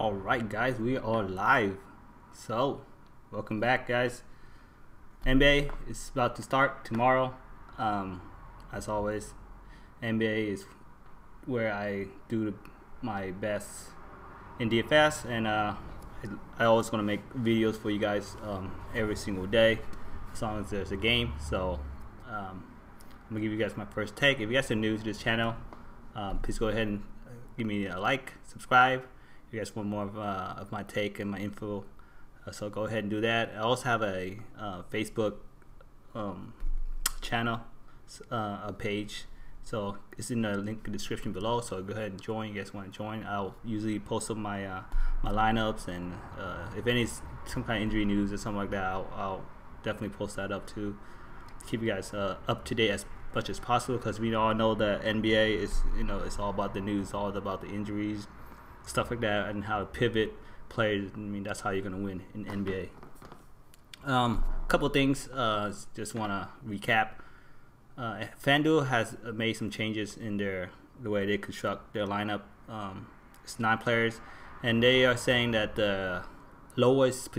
Alright guys, we are live. So, welcome back guys. NBA is about to start tomorrow. As always, NBA is where I do my best in DFS, and I always want to make videos for you guys every single day as long as there's a game. So I'm gonna give you guys my first take. If you guys are new to this channel, please go ahead and give me a like, subscribe. If you guys want more of my take and my info, so go ahead and do that. I also have a Facebook channel, a page, so it's in the link in the description below. So go ahead and join. You guys want to join? I'll usually post up my my lineups, and if any some kind of injury news or something like that, I'll definitely post that up too. Keep you guys up to date as much as possible, because we all know that NBA is, it's all about the news, all about the injuries, stuff like that, and how to pivot players. I mean, that's how you're gonna win in NBA. Couple things. Just want to recap. Fanduel has made some changes in the way they construct their lineup. It's 9 players, and they are saying that the lowest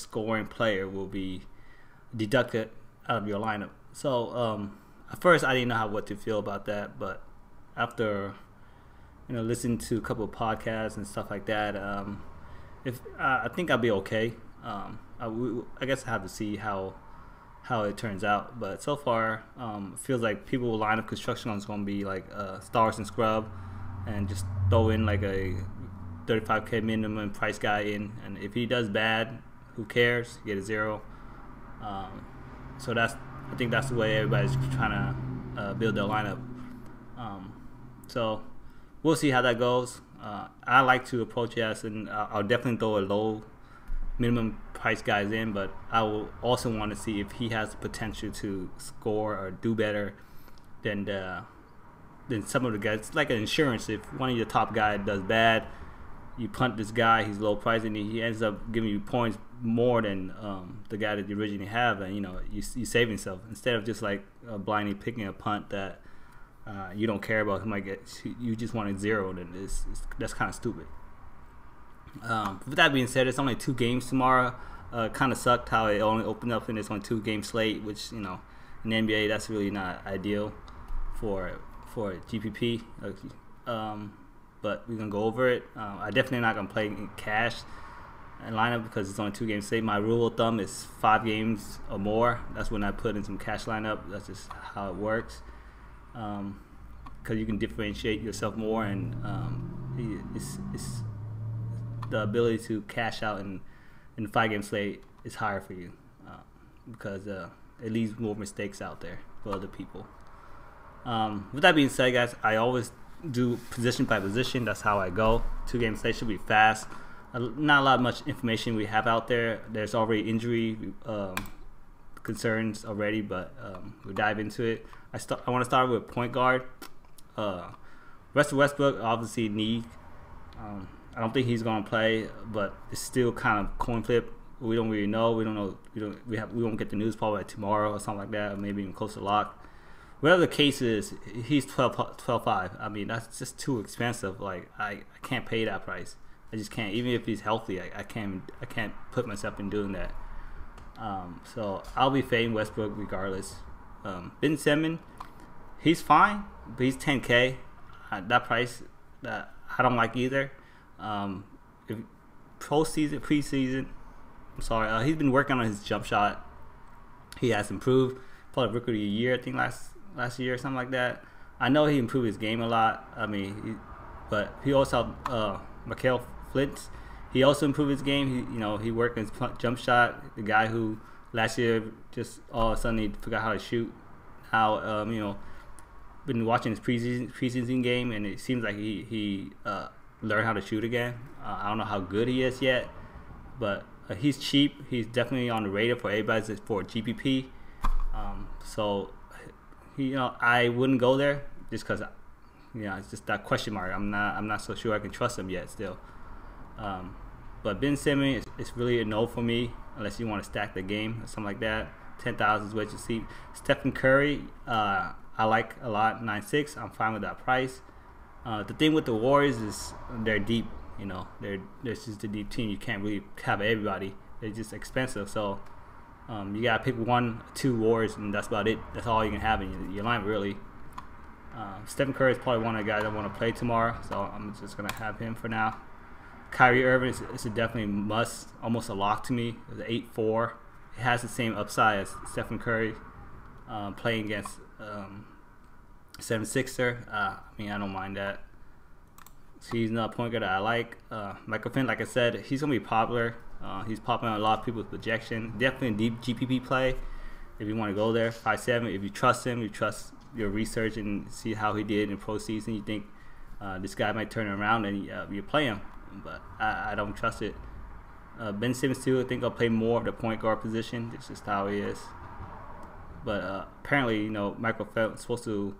scoring player will be deducted out of your lineup. So at first I didn't know what to feel about that, but after listening to a couple of podcasts and stuff like that, I think I'll be okay. I guess I have to see how it turns out, but so far it feels like people lineup construction is going to be like stars and scrub, and just throw in like a 35K minimum price guy in, and if he does bad, who cares? Get a 0. So I think that's the way everybody's trying to build their lineup. So we'll see how that goes. I like to approach it, and I'll definitely throw a low minimum price guys in, but I will also want to see if he has the potential to score or do better than some of the guys. It's like an insurance. If one of your top guys does bad, you punt this guy, he's low price, and he ends up giving you points more than the guy that you originally have, and you save yourself instead of just like blindly picking a punt that you don't care about. Who might get, you just want a 0, then that's kind of stupid. With that being said, it's only 2 games tomorrow. Kind of sucked how it only opened up and it's only 2 game slate, which in the NBA that's really not ideal for GPP. But we're gonna go over it. I definitely not gonna play in cash and lineup because it's only 2 games slate. My rule of thumb is 5 games or more. That's when I put in some cash lineup. That's just how it works. Because you can differentiate yourself more, and it's the ability to cash out in the 5 game slate is higher for you, because it leaves more mistakes out there for other people. With that being said, guys, I always do position by position. That's how I go. 2 game slate should be fast. Not a lot much information we have out there. There's already injury concerns already, but we'll dive into it. I want to start with point guard. Russell Westbrook, obviously knee. I don't think he's gonna play, but it's still kind of coin flip. We don't really know. We don't know. We won't get the news probably tomorrow or something like that, or maybe even close to lock. Whatever the case is, he's 12.5. I mean, that's just too expensive. Like I can't pay that price. I just can't. Even if he's healthy, I can't put myself in doing that. So I'll be fading Westbrook regardless. Ben Simmons, he's fine, but he's 10K. That price that I don't like either. If preseason, I'm sorry, he's been working on his jump shot. He has improved. Probably rookie of the year, I think last year or something like that. I know he improved his game a lot. I mean, but he also Mikael Flint. He also improved his game. He worked on his jump shot. The guy who last year just all of a sudden he forgot how to shoot. Now been watching his preseason game, and it seems like he learned how to shoot again. I don't know how good he is yet, but he's cheap. He's definitely on the radar for everybody for GPP. So I wouldn't go there just because it's just that question mark. I'm not so sure I can trust him yet still. But Ben Simmons is really a no for me unless you want to stack the game or something like that. 10,000 is what you see. Stephen Curry, I like a lot. 9.6. I'm fine with that price. The thing with the Warriors is they're deep. You know, they're just a deep team. You can't really have everybody. They're just expensive. So you gotta pick 1, 2 warriors, and that's about it. That's all you can have in your line, really. Stephen Curry is probably one of the guys I want to play tomorrow, so I'm just gonna have him for now. Kyrie Irving is a definitely must, almost a lock to me. It's an 8-4. It has the same upside as Stephen Curry playing against 76er. I mean, I don't mind that. So he's not a point guard that I like. Michael Finn, like I said, he's gonna be popular. He's popping on a lot of people's projection. Definitely a deep GPP play if you want to go there. 5'7". If you trust him, you trust your research and see how he did in pro season. You think this guy might turn around, and you play him. But I don't trust it. Ben Simmons too. I think I'll play more of the point guard position. It's just how he is. But apparently, you know, Michael Phelps is supposed to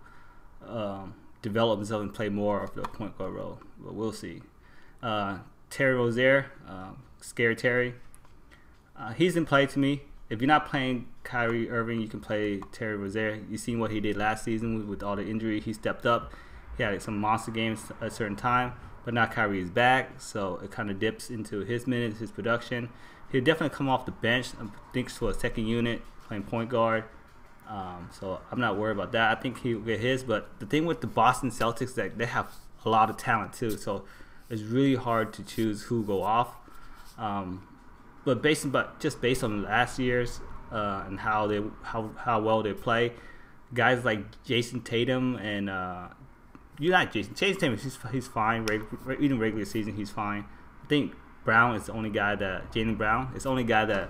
develop himself and play more of the point guard role. But we'll see. Terry Rozier, Scary Terry. He's in play to me. If you're not playing Kyrie Irving, you can play Terry Rozier. You've seen what he did last season with all the injury. He stepped up. He had some monster games at a certain time. But now Kyrie is back, so it kind of dips into his minutes, his production. He'll definitely come off the bench, I think, for a second unit, playing point guard. So I'm not worried about that. I think he'll get his. But the thing with the Boston Celtics, that they have a lot of talent too, so it's really hard to choose who go off. But just based on last year's and how well they play, guys like Jason Tatum and you're not Jason Tatum. He's fine. Even regular season, he's fine. I think Brown is the only guy that Jaylen Brown is the only guy that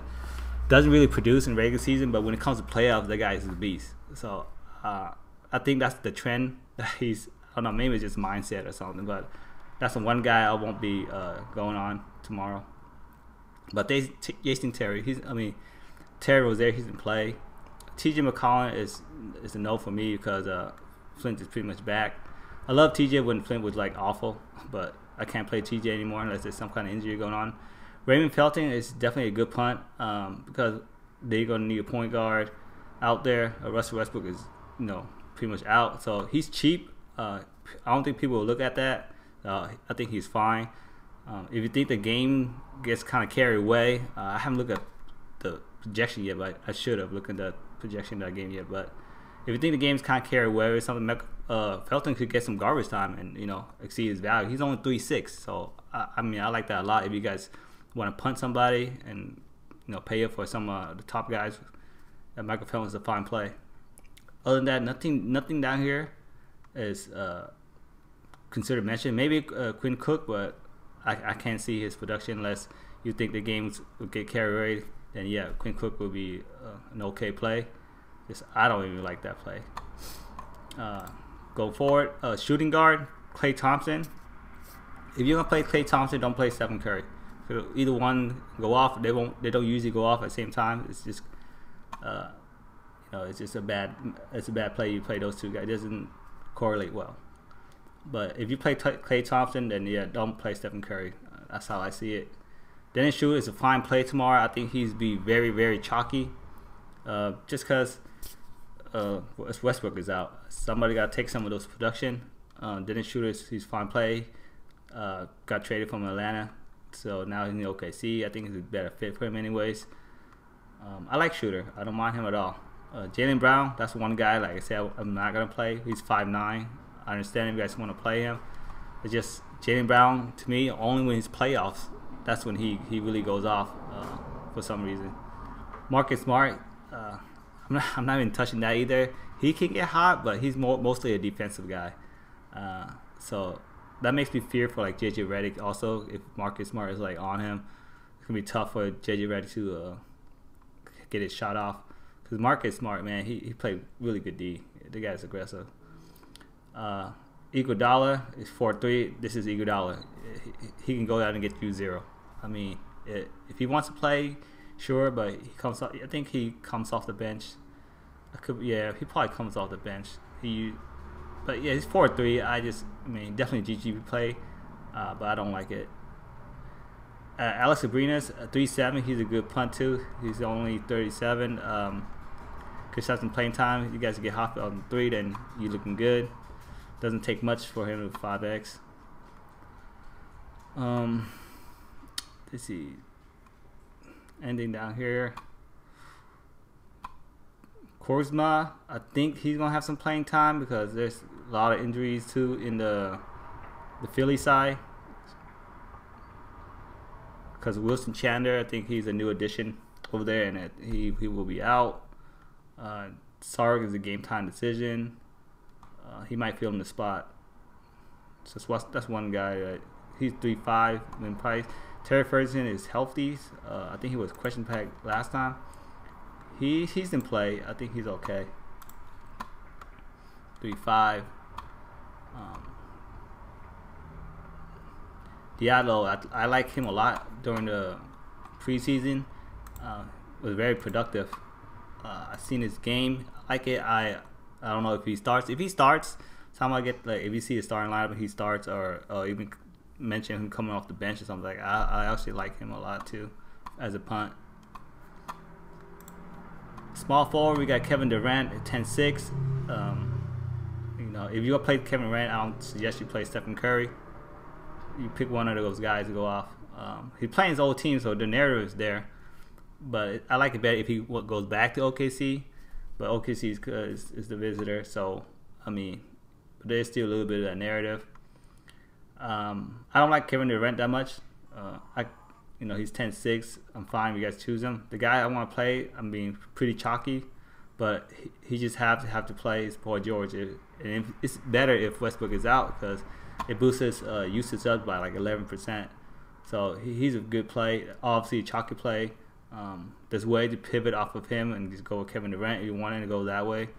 doesn't really produce in regular season, but when it comes to playoffs, that guy is a beast. So I think that's the trend that he's. I don't know, maybe it's just mindset or something, but that's the one guy I won't be going on tomorrow. But Jason Terry, Terry Rozier, he's in play. TJ McCollum is a no for me because Flint is pretty much back. I love TJ when Flint was like awful, but I can't play TJ anymore unless there's some kind of injury going on. Raymond Felton is definitely a good punt because they're going to need a point guard out there. Russell Westbrook is, pretty much out, so he's cheap. I don't think people will look at that. I think he's fine. If you think the game gets kind of carried away, I haven't looked at the projection yet, but I should have looked at the projection of that game yet. But if you think the game's kind of carried away or something, Felton could get some garbage time and exceed his value. He's only 3.6, so I like that a lot. If you guys want to punt somebody and pay up for some of the top guys, Michael Felton is a fine play. Other than that, nothing down here is considered mention. Maybe Quinn Cook, but I can't see his production unless you think the games will get carried away. Then yeah, Quinn Cook will be an okay play. I don't even like that play. Go forward, shooting guard, Klay Thompson. If you're gonna play Klay Thompson, don't play Stephen Curry. Either one go off. They don't usually go off at the same time. It's just it's just a bad play. You play those two guys. It doesn't correlate well. But if you play Klay Thompson, then yeah, don't play Stephen Curry. That's how I see it. Dennis Schroeder is a fine play tomorrow. I think he's be very, very chalky. Just because Westbrook is out, somebody got to take some of those production. Dennis Schroeder, he's fine play. Got traded from Atlanta, so now he's in OKC. I think it's a better fit for him, anyways. I like Schroeder. I don't mind him at all. Jaylen Brown, that's one guy. Like I said, I'm not gonna play. He's 5'9". I understand if you guys want to play him. It's just Jaylen Brown, to me, only when he's playoffs, that's when he really goes off for some reason. Marcus Smart, I'm not even touching that either. He can get hot, but he's mostly a defensive guy. So that makes me fear for like JJ Redick also. If Marcus Smart is like on him, it's gonna be tough for JJ Redick to get his shot off. Because Marcus Smart, man, he played really good D. The guy's aggressive. Iguodala is 4'3". This is Iguodala. He can go out and get you 0. I mean, if he wants to play, sure, but he comes off. I think he comes off the bench. He probably comes off the bench. But yeah, he's 4'3". Definitely GG play, but I don't like it. Alex Abrinas, 3'7". He's a good punt too. He's only 37. Could have some playing time. You guys get hot on 3, then you're looking good. Doesn't take much for him with 5x. Let's see. Ending down here. Korsma, I think he's gonna have some playing time because there's a lot of injuries too in the Philly side. Because Wilson Chandler, I think he's a new addition over there, and he will be out. Sark is a game time decision. He might fill in the spot. So that's one guy. He's 3.5 in price. Terry Ferguson is healthy. I think he was question packed last time. He's in play. I think he's okay. 3.5. Diallo, I like him a lot during the preseason. Was very productive. I've seen his game. I like it. I don't know if he starts. If he starts, time I get like if you see a starting lineup and he starts, or even mention him coming off the bench or something, like I actually like him a lot too as a punt. Small forward, we got Kevin Durant at 10.6. You know, if you play Kevin Durant, I don't suggest you play Stephen Curry. You pick one of those guys to go off. He's playing his old team, so the narrative is there. But I like it better if he goes back to OKC. But OKC is the visitor, so I mean, there's still a little bit of that narrative. I don't like Kevin Durant that much. He's 10.6. I'm fine if you guys choose him. The guy I want to play, I'm being pretty chalky, but he just have to play is Paul George. And it's better if Westbrook is out because it boosts his usage up by like 11%. So he's a good play. Obviously, a chalky play. There's a way to pivot off of him and just go with Kevin Durant if you want to go that way.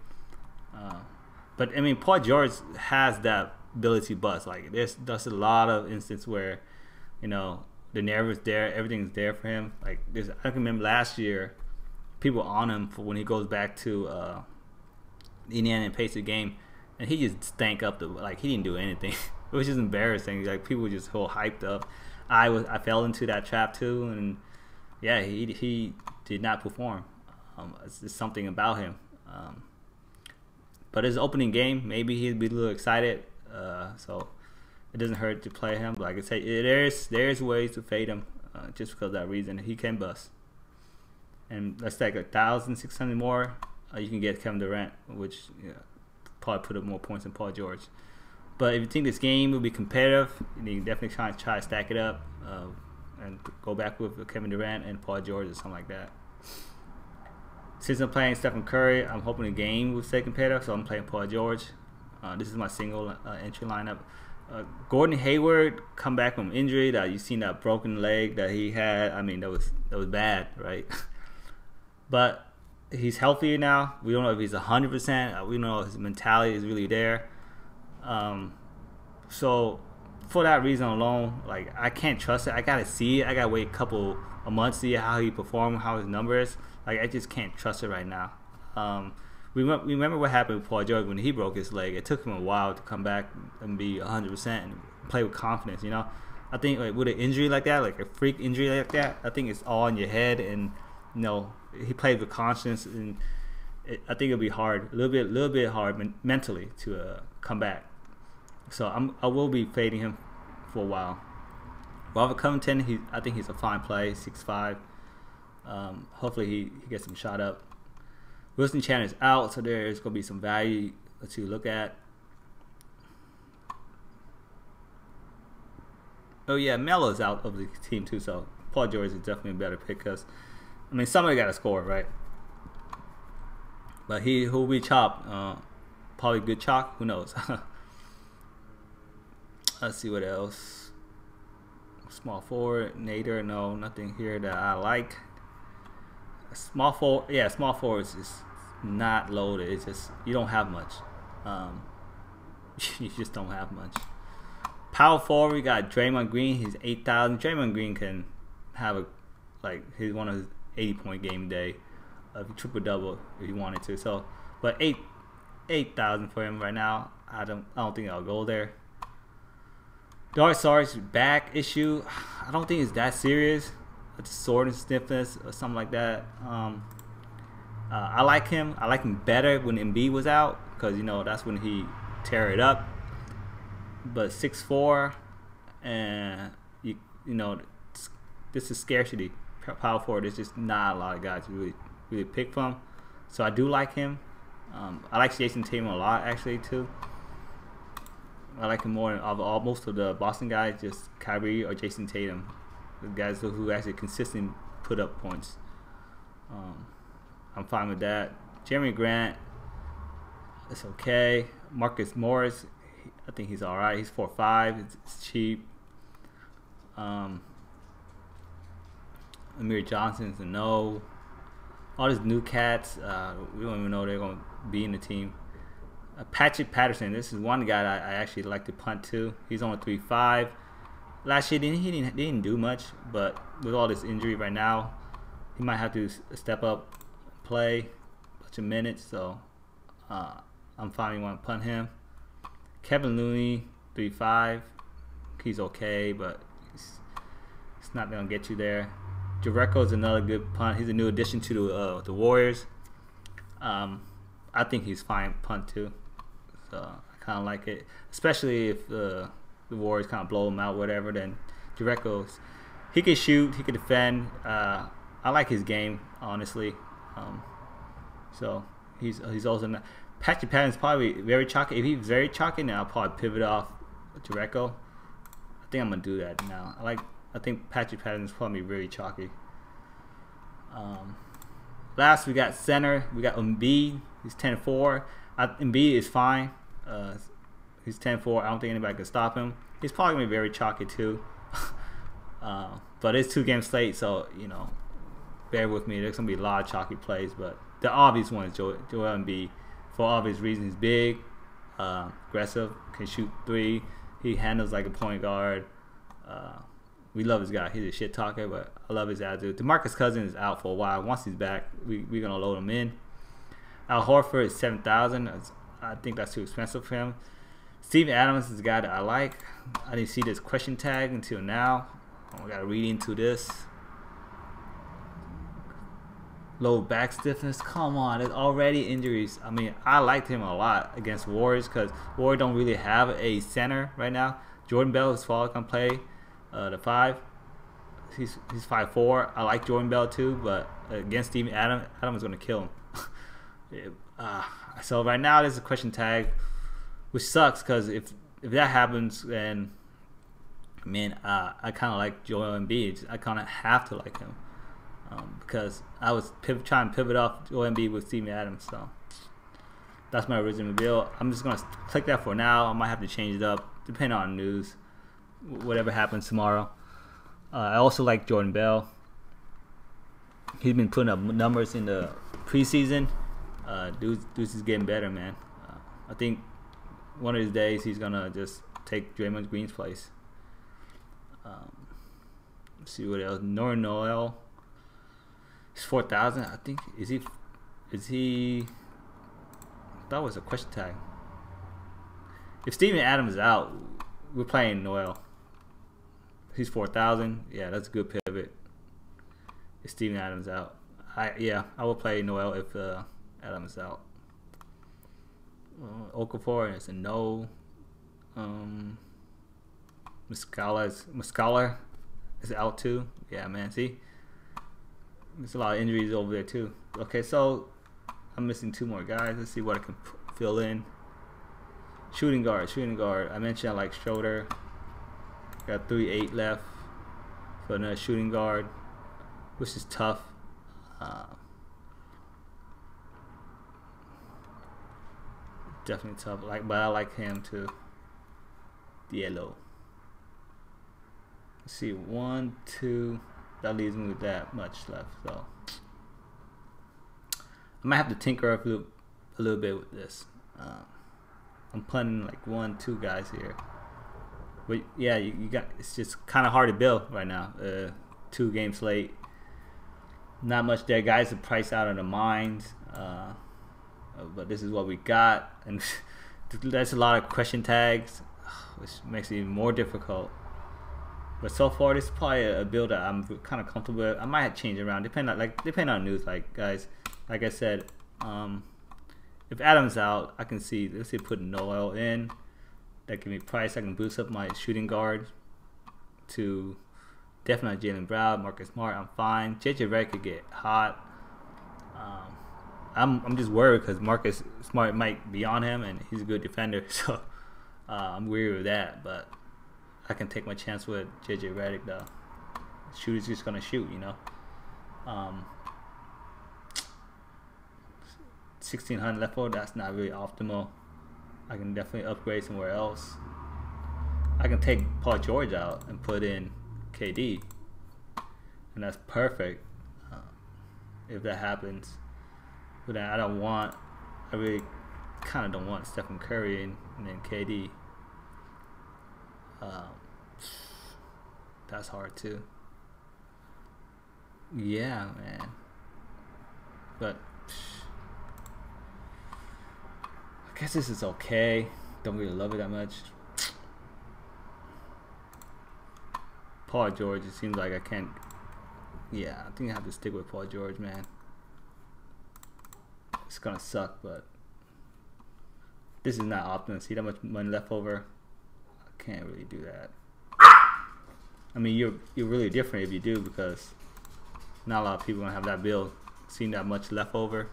But I mean, Paul George has that ability bust. Like there's a lot of instances where, you know, the narrative is there, everything's there for him. Like I can remember last year, people on him for when he goes back to the Indiana and Pacers game, and he just stank up he didn't do anything. It was just embarrassing. Like people were just so hyped up. I fell into that trap too, and yeah, he did not perform. It's just something about him. But his opening game, maybe he'd be a little excited. So it doesn't hurt to play him. But like I say, there's ways to fade him just because of that reason. He can bust. And let's take 1,600 more. You can get Kevin Durant, which probably put up more points than Paul George. But if you think this game will be competitive, you can definitely try to stack it up and go back with Kevin Durant and Paul George or something like that. Since I'm playing Stephen Curry, I'm hoping the game will stay competitive, so I'm playing Paul George. This is my single entry lineup. Gordon Hayward come back from injury. That you seen that broken leg that he had. I mean, that was bad, right? But he's healthier now. We don't know if he's 100%. We don't know if his mentality is really there. So for that reason alone, like I can't trust it. I gotta see it. I gotta wait a month to see how he performs, how his numbers. Like I just can't trust it right now. Remember what happened with Paul George when he broke his leg. It took him a while to come back and be 100% and play with confidence. You know, I think like with an injury like that, like a freak injury like that, I think it's all in your head. And you know, he played with confidence, and I think it'll be hard, a little bit hard mentally to come back. So I will be fading him for a while. Robert Covington, I think he's a fine play, 6'5". Hopefully he gets some shot up. Wilson Chandler's out, so there's going to be some value to look at. Oh yeah, Melo's out of the team too, so Paul George is definitely a better pick because, I mean, somebody got to score, right? But who'll be chopped? Probably good chalk. Who knows? Let's see what else. Small forward, Nader. No, nothing here that I like. Small forward, yeah, small forward is just not loaded. It's just you don't have much. You just don't have much. Power forward, we got Draymond Green. He's 8,000. Draymond Green can have he's one of his 80-point game day, triple double if he wanted to. So, but 8,000 for him right now. I don't think I'll go there. Dark Sarge's back issue. I don't think it's that serious. It's soreness, stiffness, or something like that. I like him. I like him better when Embiid was out because that's when he tear it up. But 6'4", and you know, this is scarcity. Power forward. There's just not a lot of guys to really pick from. So I do like him. I like Jason Tatum a lot actually too. I like him more of most of the Boston guys, just Kyrie or Jason Tatum, the guys who actually consistently put up points. I'm fine with that. Jeremy Grant, it's okay. Marcus Morris, I think he's all right. He's 4.5. It's cheap. Amir Johnson's a no. All these new cats, we don't even know they're going to be in the team. Patrick Patterson, this is one guy that I actually like to punt to. He's on 3.5. Last year he didn't do much, but with all this injury right now, he might have to step up, play a bunch of minutes. So I'm fine. Want to punt him. Kevin Looney, 3.5. He's okay, but it's not gonna get you there. Jericho is another good punt. He's a new addition to the Warriors. I think he's fine punt too. So I kind of like it, especially if the Warriors kind of blow him out, whatever. Then Jericho's, he can shoot, he can defend. I like his game, honestly. So he's also not. Patrick Patterson's probably very chalky. If he's very chalky, now I'll probably pivot off Jericho. I think I'm gonna do that now. I think Patrick Patterson's probably very chalky. Last we got center. We got Embiid. He's 10.4. Embiid is fine. He's 10.4. I don't think anybody can stop him. He's probably gonna be very chalky too. But it's 2 game slate, so you know, bear with me. There's gonna be a lot of chalky plays, but the obvious one is Joel Embiid. For obvious reasons, he's big, aggressive, can shoot 3. He handles like a point guard. We love this guy. He's a shit talker, but I love his attitude. DeMarcus Cousins is out for a while. Once he's back, we're gonna load him in. Al Horford is 7,000. I think that's too expensive for him. Steven Adams is a guy that I like. I didn't see this question tag until now. I gotta read into this. Low back stiffness. Come on, there's already injuries. I mean, I liked him a lot against Warriors because Warriors don't really have a center right now. Jordan Bell is falling can play the 5. He's 5'4". I like Jordan Bell too, but against Steven Adams is gonna kill him. So right now there's a question tag, which sucks because if that happens, then man, I kind of like Joel Embiid. I kind of have to like him. Because I was trying to pivot off Joel Embiid with Steven Adams, so that's my original build. I'm just gonna click that for now. I might have to change it up depending on the news, whatever happens tomorrow. I also like Jordan Bell. He's been putting up numbers in the preseason. Dude is getting better, man. I think one of these days he's gonna just take Draymond Green's place. Let's see what else. Norman Noel. He's 4,000. I think is he? That was a question tag. If Steven Adams is out, we're playing Noel. He's 4,000. Yeah, that's a good pivot. If Steven Adams out, I will play Noel if Adams is out. Okafor is a no. Muscala is out too. Yeah, man. See. There's a lot of injuries over there too. Okay, so I'm missing 2 more guys. Let's see what I can fill in. Shooting guard. I mentioned I like Schroeder. Got 3.8 left for another shooting guard, which is tough. Definitely tough. But I like him too. Diallo. Let's see, 1, 2. That leaves me with that much left, so I might have to tinker up a little bit with this. I'm punting like 1, 2 guys here, but yeah, you got. It's just kind of hard to build right now. 2 game slate, not much there. Guys are priced out of the mines, but this is what we got, and that's a lot of question tags, which makes it even more difficult. But so far, this is probably a build that I'm kind of comfortable with. I might have changed around, depending on news. Like guys, like I said, if Adams out, I can see. Let's see, put Noel in. That give me price. I can boost up my shooting guard to Definitely Jaylen Brown, Marcus Smart. I'm fine. JJ Redick could get hot. I'm just worried because Marcus Smart might be on him, and he's a good defender. So I'm weary with that. But I can take my chance with JJ Redick though. Shooter's just gonna shoot, you know. 1600 left over. That's not really optimal. I can definitely upgrade somewhere else. I can take Paul George out and put in KD, and that's perfect if that happens. But I really kind of don't want Stephen Curry and then KD. That's hard too. Yeah, man. But I guess this is okay. Don't really love it that much. Paul George, it seems like I can't. Yeah, I think I have to stick with Paul George, man. It's gonna suck, but this is not optimal. See that much money left over? I can't really do that. I mean, you're really different if you do, because not a lot of people gonna have that build. Seeing that much left over.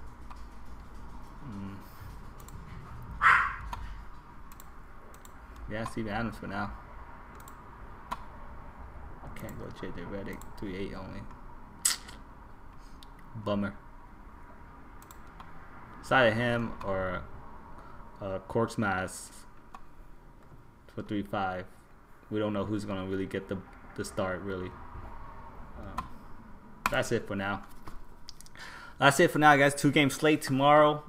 Yeah, Steven Adams for now. I can't go JJ Redick 3-8 only. Bummer. Side of him or Corks Mask for 3-5. We don't know who's gonna really get the start really. That's it for now. That's it for now, guys. 2-game slate tomorrow.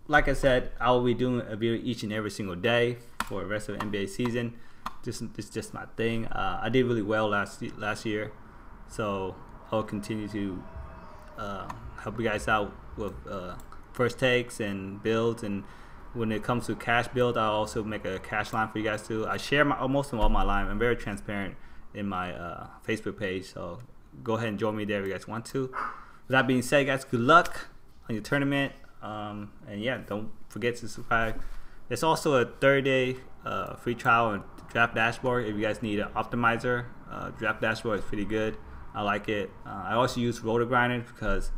Like I said, I will be doing a video each and every single day for the rest of the NBA season. This is just my thing. I did really well last year, so I'll continue to help you guys out with first takes and builds. And when it comes to cash build, I'll also make a cash line for you guys too. I share most of all my line. I'm very transparent in my Facebook page, so go ahead and join me there if you guys want to. With that being said, guys, good luck on your tournament. And yeah, don't forget to subscribe. There's also a 30-day free trial on Draft Dashboard if you guys need an optimizer. Draft Dashboard is pretty good. I like it. I also use Roto Grinders because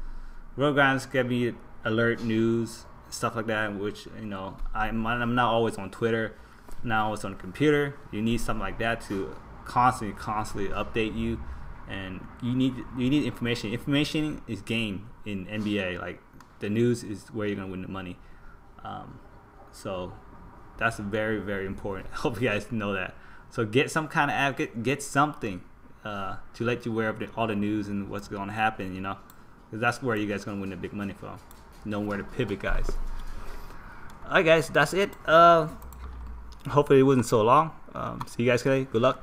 Roto Grinders give me alert news, stuff like that, which, you know, I'm not always on Twitter, not always on the computer. You need something like that to constantly update you, and you need information. Information is game in NBA. Like, the news is where you're gonna win the money. So that's very, very important. I hope you guys know that. So get some kind of app, get something to let you aware of all the news and what's going to happen, you know, because that's where you guys going to win the big money from. Know where to pivot, guys. All right, guys, that's it. Hopefully it wasn't so long. See you guys today. Good luck.